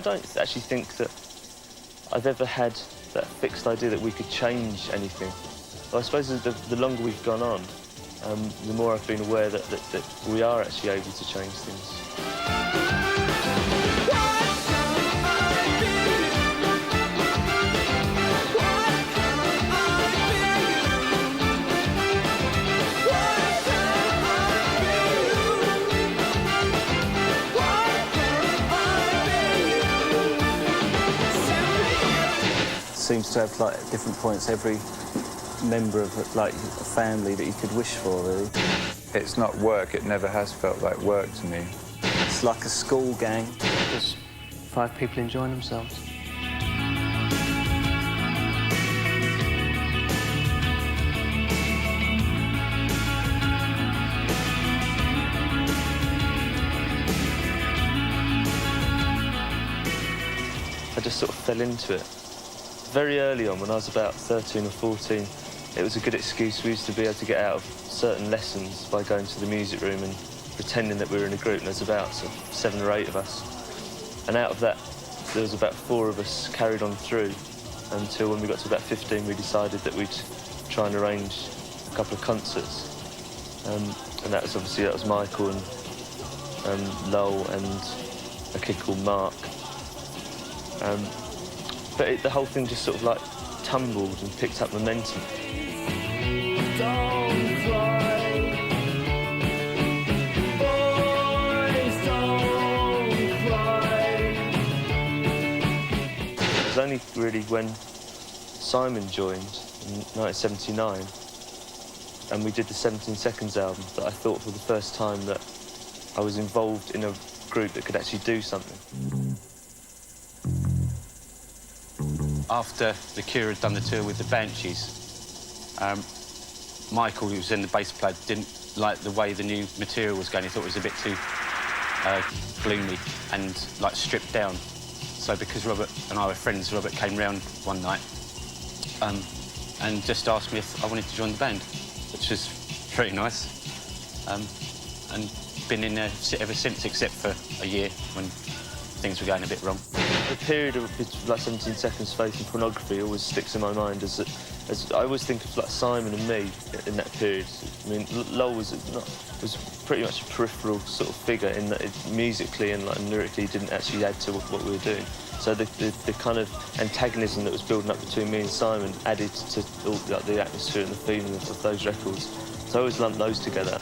don't actually think that I've ever had that fixed idea that we could change anything. Well, I suppose the longer we've gone on, the more I've been aware that we are actually able to change things. Seems to have, like, at different points, every member of, like, a family that you could wish for, really. It's not work. It never has felt like work to me. It's like a school gang. Just 5 people enjoying themselves. I just sort of fell into it. Very early on, when I was about 13 or 14, it was a good excuse. We used to be able to get out of certain lessons by going to the music room and pretending that we were in a group, and there's about sort of 7 or 8 of us. And out of that, there was about 4 of us carried on through until when we got to about 15, we decided that we'd try and arrange a couple of concerts. And that was Michael and Lowell and a kid called Mark. But the whole thing just sort of, like, tumbled and picked up momentum. Don't cry. Boys, don't cry. It was only really when Simon joined in 1979 and we did the 17 Seconds album that I thought for the first time that I was involved in a group that could actually do something. After The Cure had done the tour with the Banshees, Michael, who was in the bass player, didn't like the way the new material was going. He thought it was a bit too gloomy and, like, stripped down. So because Robert and I were friends, Robert came round one night and just asked me if I wanted to join the band, which was very nice. And been in there ever since, except for a year when things were going a bit wrong. The period of, like, 17 Seconds, Faith and Pornography always sticks in my mind as I always think of, like, Simon and me in that period. I mean, Lowell was pretty much a peripheral sort of figure in that musically and, like, lyrically didn't actually add to what we were doing. So the kind of antagonism that was building up between me and Simon added to all, like, the atmosphere and the feeling of those records. So I always lumped those together.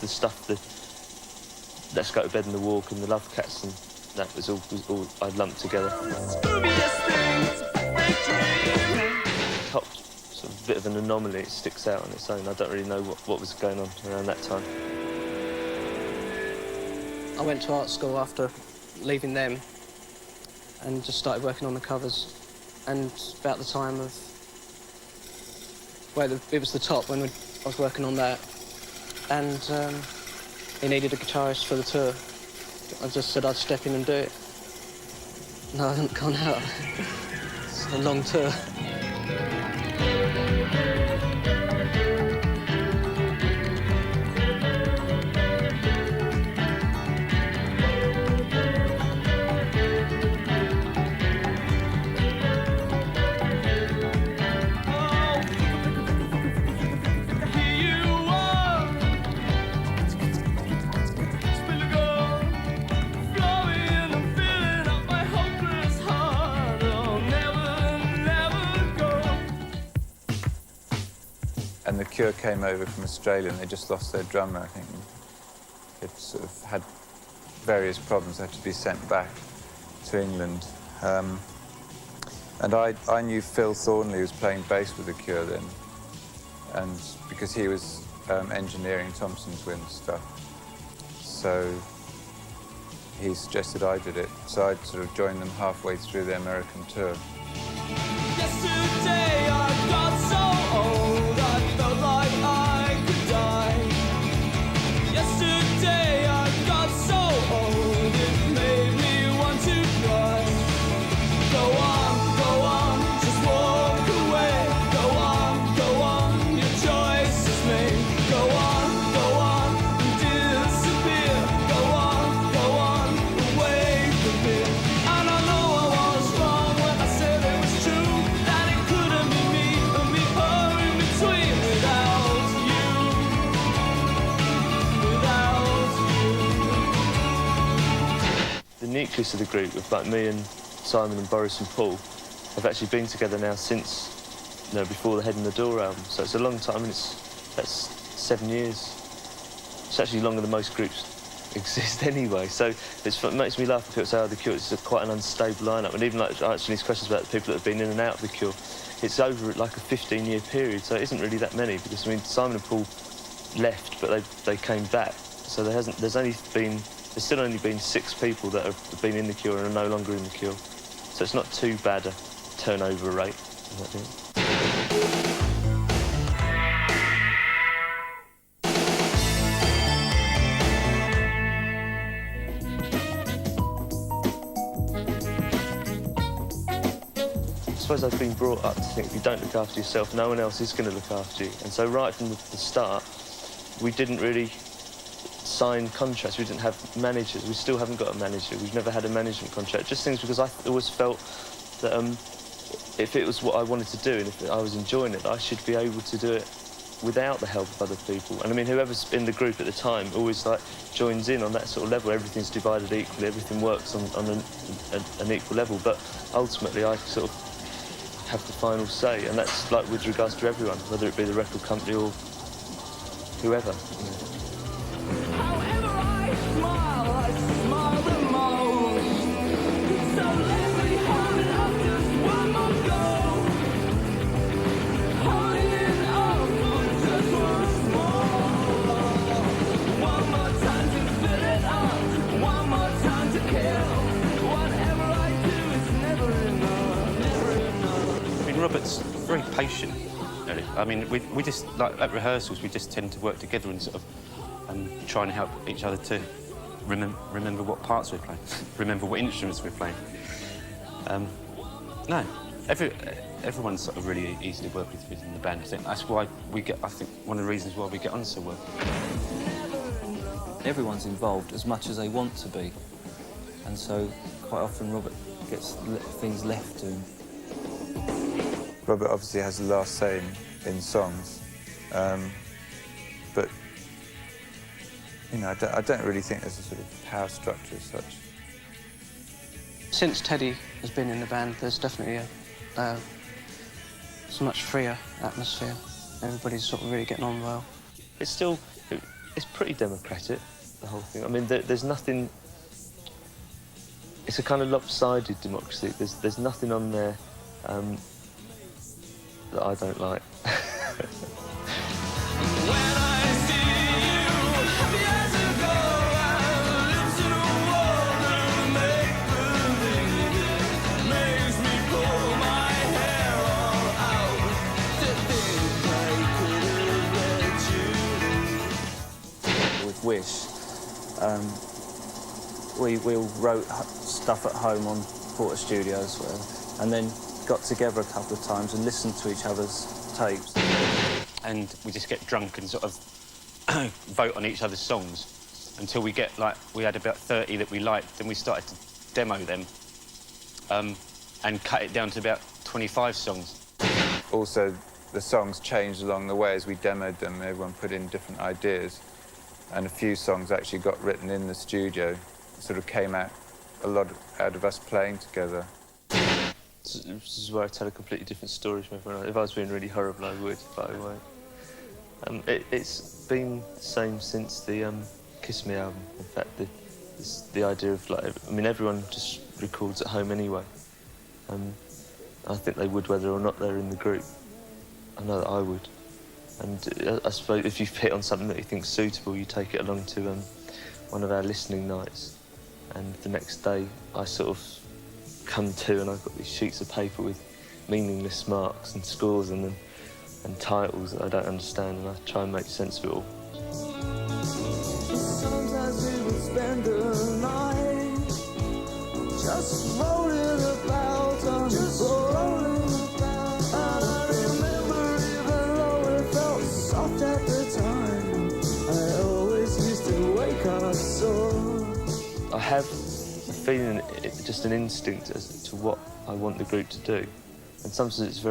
The stuff, the Let's Go to Bed and the Walk and the Love Cats, and that was all I'd lumped together. Top sort of bit of an anomaly, it sticks out on its own. I don't really know what was going on around that time. I went to art school after leaving them and just started working on the covers. And about the time of, well, it was the Top when I was working on that. And he needed a guitarist for the tour. I just said I'd step in and do it. No, I haven't gone out. It's a long tour. when the Cure came over from Australia and they just lost their drummer, I think they'd sort of had various problems, had to be sent back to England. And I knew Phil Thornley was playing bass with the Cure then, and because he was engineering Thompson Twins stuff. So he suggested I did it. So I'd sort of joined them halfway through the American tour. Yesterday I got so old, I felt like I could die. Yesterday I got so old, it made me want to cry. Go on, just walk away. Go on, your choice is made. Go on, and disappear. Go on, away from here. And I know I was wrong when I said it was true, that it couldn't be me and me her in between without you. The nucleus of the group, of like me and Simon and Boris and Porl, have actually been together now since, you know, before the Head in the Door album. So it's a long time, and that's 7 years. It's actually longer than most groups exist anyway. So it makes me laugh when people say, oh, the Cure is quite an unstable lineup. And even like answering these questions about the people that have been in and out of the Cure, it's over like a 15-year period. So it isn't really that many, because I mean Simon and Porl left, but they came back. So there's still only been 6 people that have been in the Cure and are no longer in the Cure. So it's not too bad a turnover rate. I suppose I've been brought up to think if you don't look after yourself, no one else is going to look after you. And so right from the start, we didn't really sign contracts. We didn't have managers. We still haven't got a manager. We've never had a management contract. Just things because I always felt that if it was what I wanted to do and if I was enjoying it, I should be able to do it without the help of other people. And I mean, whoever's in the group at the time always like joins in on that sort of level. Everything's divided equally. Everything works on an equal level. But ultimately, I sort of have the final say, and that's like with regards to everyone, whether it be the record company or whoever. However I smile the most. So let me hold it up just one more go. Holding it up for just once more. One more time to fill it up. One more time to kill. Whatever I do is never enough. Never enough. I mean, Robert's very patient, really. I mean, we just, like, at rehearsals, we just tend to work together and sort of try and help each other to remember what parts we're playing, remember what instruments we're playing. No, everyone's sort of really easy to work with in the band. I think that's why we get, I think, one of the reasons why we get on so well. Everyone's involved as much as they want to be. And so quite often Robert gets things left to him. Robert obviously has the last say in songs, but you know, I don't really think there's a sort of power structure as such. Since Teddy has been in the band, there's definitely a much freer atmosphere. Everybody's sort of really getting on well. It's pretty democratic, the whole thing. I mean, there's nothing. It's a kind of lopsided democracy. There's nothing on there that I don't like. With Wish, we all wrote stuff at home on Porter Studios, and then got together a couple of times and listened to each other's tapes. And we just get drunk and sort of vote on each other's songs until we get, like, we had about 30 that we liked, then we started to demo them and cut it down to about 25 songs. Also, the songs changed along the way as we demoed them. Everyone put in different ideas, and a few songs actually got written in the studio. It sort of came out a lot out of us playing together. This is where I tell a completely different story from everyone else. If I was being really horrible, I would, but I won't. It's been the same since the Kiss Me album. In fact, the idea of, like, I mean, everyone just records at home anyway. I think they would whether or not they're in the group. I know that I would. And I suppose if you've hit on something that you think's suitable, you take it along to one of our listening nights. And the next day, I sort of come to and I've got these sheets of paper with meaningless marks and scores in them and titles that I don't understand, and I try and make sense of it all. Sometimes we would spend the night just rolling about on the floor. And I remember even though it felt soft at the time, I always used to wake up sore. I have a feeling, just an instinct as to what I want the group to do. And sometimes it's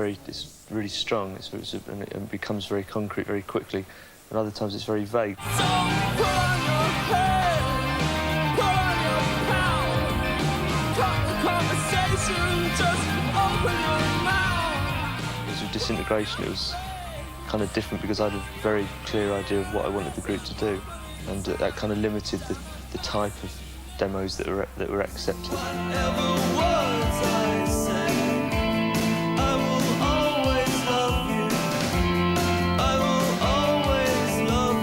really strong, and it becomes very concrete very quickly, and other times it's very vague. Don't put on your head, put on your power, cut the conversation, just open your mouth. As with Disintegration, it was kind of different because I had a very clear idea of what I wanted the group to do, and that kind of limited the type of demos that were accepted. Whatever words I say, I will always love you. I will always love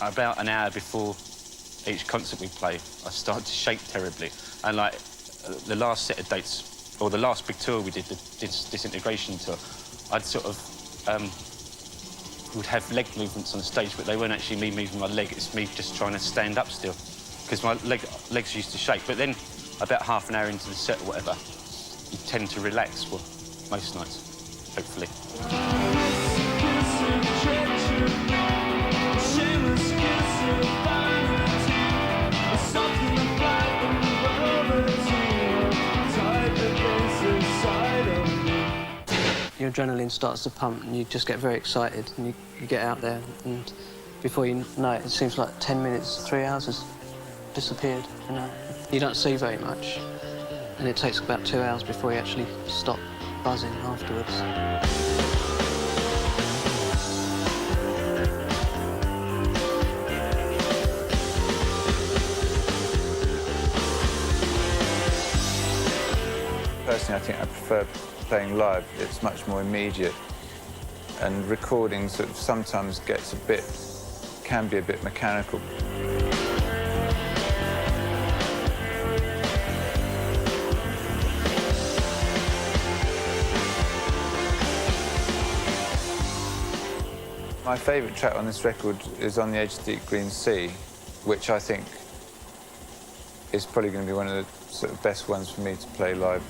About an hour before each concert we play, I started to shake terribly. And like the last set of dates, or the last big tour we did, the Disintegration tour, I'd sort of would have leg movements on the stage, but they weren't actually me moving my leg, it's me just trying to stand up still, because my legs used to shake. But then about half an hour into the set or whatever, you tend to relax, well, most nights, hopefully. Your adrenaline starts to pump and you just get very excited, and you get out there, and before you know it, it seems like 10 minutes, 3 hours has disappeared, you know. You don't see very much, and it takes about 2 hours before you actually stop buzzing afterwards. Personally, I think I prefer playing live. It's much more immediate, and recording sort of sometimes can be a bit mechanical. My favourite track on this record is On the Edge of the Deep Green Sea, which I think is probably going to be one of the sort of best ones for me to play live.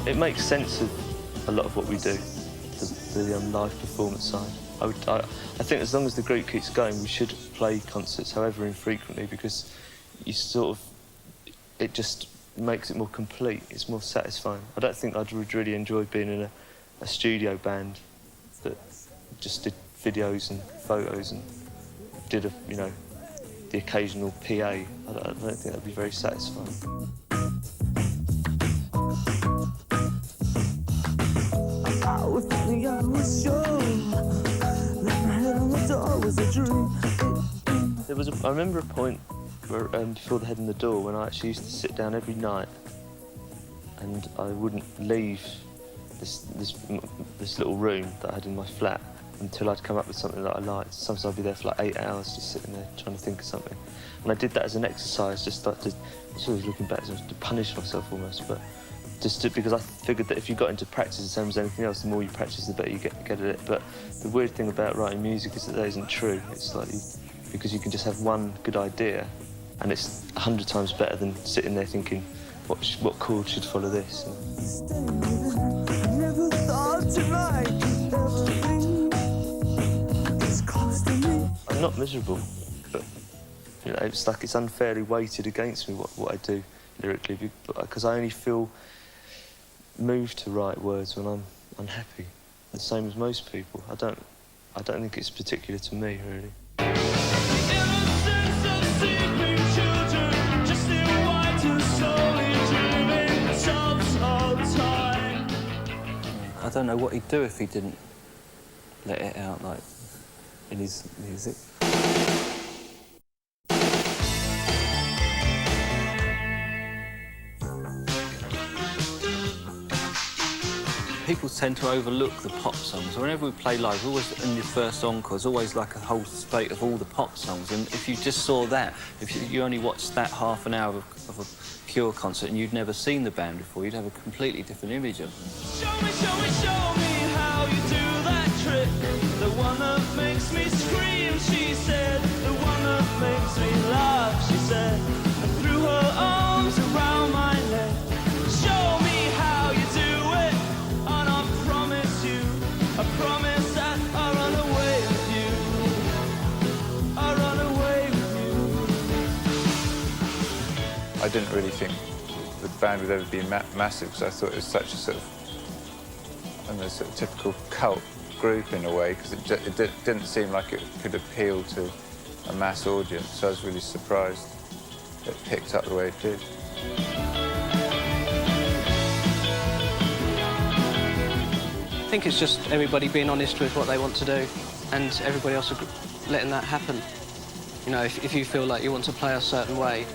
It makes sense of a lot of what we do, the live performance side. I think as long as the group keeps going, we should play concerts, however infrequently, because it just makes it more complete. It's more satisfying. I don't think I'd really enjoy being in a studio band that just did videos and photos and did the occasional PA. I don't think that'd be very satisfying. I remember a point where, before the Head in the Door, when I actually used to sit down every night and I wouldn't leave this little room that I had in my flat until I'd come up with something that I liked. Sometimes I'd be there for like 8 hours just sitting there trying to think of something. And I did that as an exercise, just like I was always looking back to punish myself almost, but because I figured that if you got into practice the same as anything else, the more you practice, the better you get at it. But the weird thing about writing music is that isn't true. It's like because you can just have one good idea, and it's 100 times better than sitting there thinking, what chord should follow this. Never thought tonight everything is costing me. I'm not miserable, but you know, it's like it's unfairly weighted against me what I do lyrically, because I only feel moved to write words when I'm unhappy. The same as most people. I don't think it's particular to me, really. Innocence of sleeping children, just in white and slowly dreaming sobs of time. I don't know what he'd do if he didn't let it out, like, in his music. People tend to overlook the pop songs. Whenever we play live, always in the first encore, there's always like a whole spate of all the pop songs. And if you just saw that, if you only watched that half an hour of a pure concert and you'd never seen the band before, you'd have a completely different image of them. Show me how you do that trick. The one that makes me scream, she said. The one that makes me laugh, she said. And threw her arms around my neck. Show me how you do it, and I promise you, I promise that I'll run away with you. I'll run away with you. I didn't really think the band would ever be massive, because I thought it was such a sort of, I don't know, sort of typical cult group in a way, because it didn't seem like it could appeal to a mass audience. So I was really surprised that it picked up the way it did. I think it's just everybody being honest with what they want to do and everybody else letting that happen. You know, if you feel like you want to play a certain way,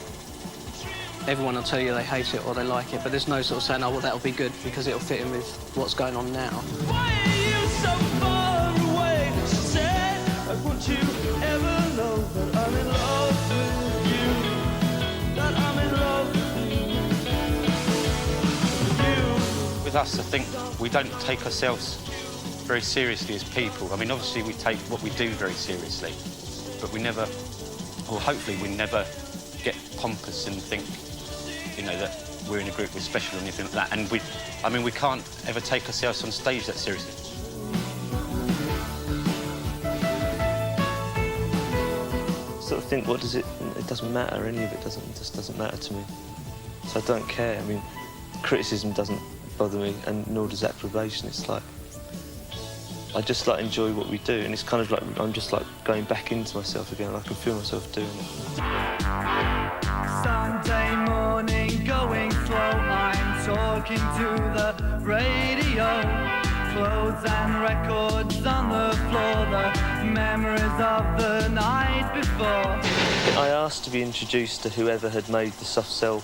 everyone will tell you they hate it or they like it, but there's no sort of saying, oh, well, that'll be good because it'll fit in with what's going on now. Why are you so far away? She said, I want you ever know that I'm in love with you. That I'm in love with you. With us, I think we don't take ourselves very seriously as people. I mean, obviously we take what we do very seriously, but we never, or hopefully we never get pompous and think, you know, that we're in a group, we're special or anything like that. And we can't ever take ourselves on stage that seriously. Sort of think, what does it doesn't matter, any of it just doesn't matter to me. So I don't care. I mean, criticism doesn't bother me, and nor does approbation. It's like, I just like enjoy what we do, and it's kind of like I'm just like going back into myself again. I can feel myself doing it. Sunday morning, going slow, I'm talking to the radio. Clothes and records on the floor, the memories of the night before. I asked to be introduced to whoever had made the Soft Cell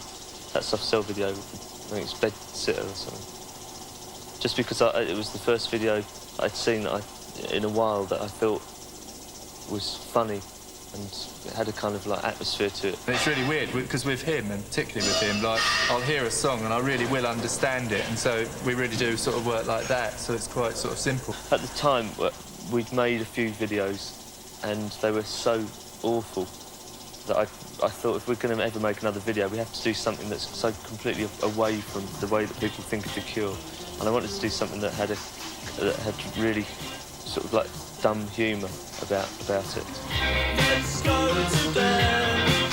video. I think it's Bedsitter or something. Just because it was the first video I'd seen in a while that I felt was funny and it had a kind of like atmosphere to it. It's really weird because with him, and particularly with him, like I'll hear a song and I really will understand it, and so we really do sort of work like that. So it's quite sort of simple. At the time, we'd made a few videos and they were so awful that I thought if we're going to ever make another video, we have to do something that's so completely away from the way that people think of The Cure. And I wanted to do something that had really sort of like dumb humour about it. Let's go to bed.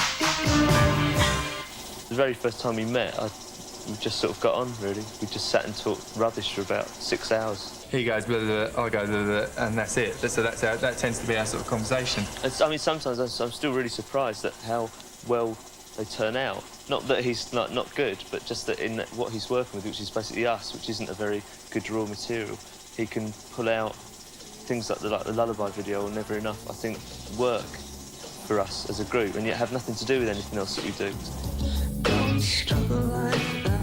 The very first time we met, we we just sort of got on, really. We just sat and talked rubbish for about 6 hours. He goes blah, blah, blah, I go blah, blah, and that's it. So that tends to be our sort of conversation. I mean, sometimes I'm still really surprised at how well they turn out. Not that he's not good, but just that in what he's working with, which is basically us, which isn't a very good raw material, he can pull out things like the Lullaby video or Never Enough, I think, work for us as a group, and yet have nothing to do with anything else that we do. Don't struggle like that.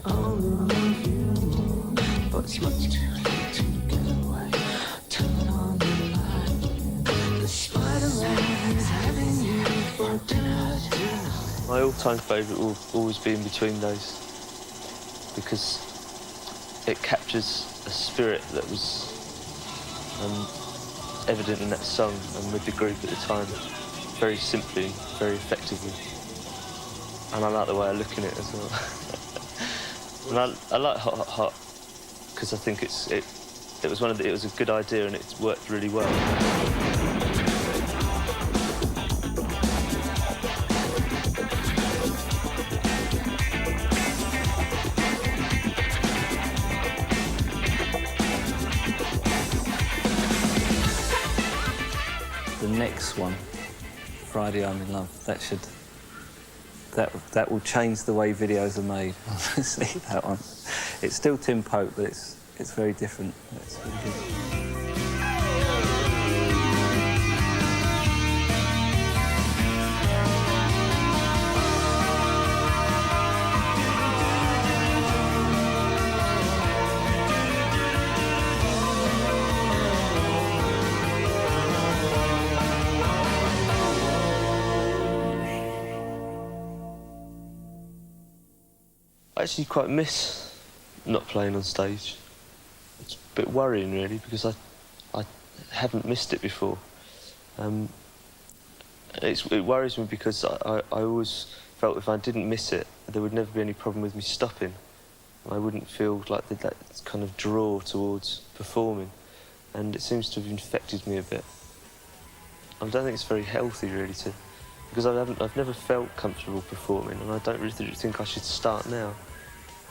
I'll love you, but it's much too late to get away. Turn on the light. The Spider-Man is having you for dinner tonight. My all-time favourite will always be In Between Days, because it captures a spirit that was evident in that song and with the group at the time, very simply, very effectively. and I like the way I look in it as well. And I like Hot Hot Hot because I think it was a good idea and it worked really well. The next one, Friday I'm in Love, that will change the way videos are made. See that one. It's still Tim Pope, but it's very different. It's really good. I actually quite miss not playing on stage. It's a bit worrying, really, because I haven't missed it before. It worries me because I always felt if I didn't miss it, there would never be any problem with me stopping. I wouldn't feel like that kind of draw towards performing, and it seems to have infected me a bit. I don't think it's very healthy, really, because I've never felt comfortable performing, and I don't really think I should start now.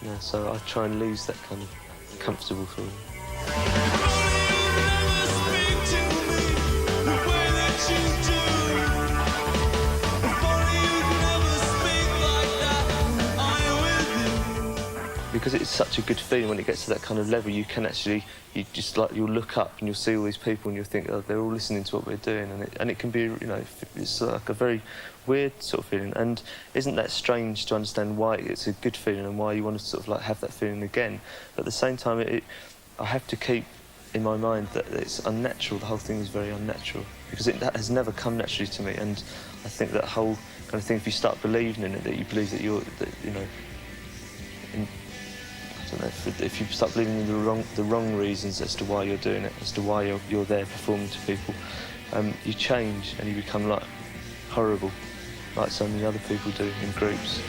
Yeah, so I try and lose that kind of comfortable feeling. Because it's such a good feeling when it gets to that kind of level, you can actually, you'll look up and you'll see all these people and you'll think, oh, they're all listening to what we're doing, and it can be, you know, it's like a very weird sort of feeling. And isn't that strange to understand why it's a good feeling and why you want to sort of like have that feeling again? But at the same time, I have to keep in my mind that it's unnatural. The whole thing is very unnatural because that has never come naturally to me. And I think that whole kind of thing, if you start believing in it, that you believe that you know. I don't know, if you start believing in the wrong reasons as to why you're doing it, as to why you're there performing to people, you change and you become like horrible, like so many other people do in groups.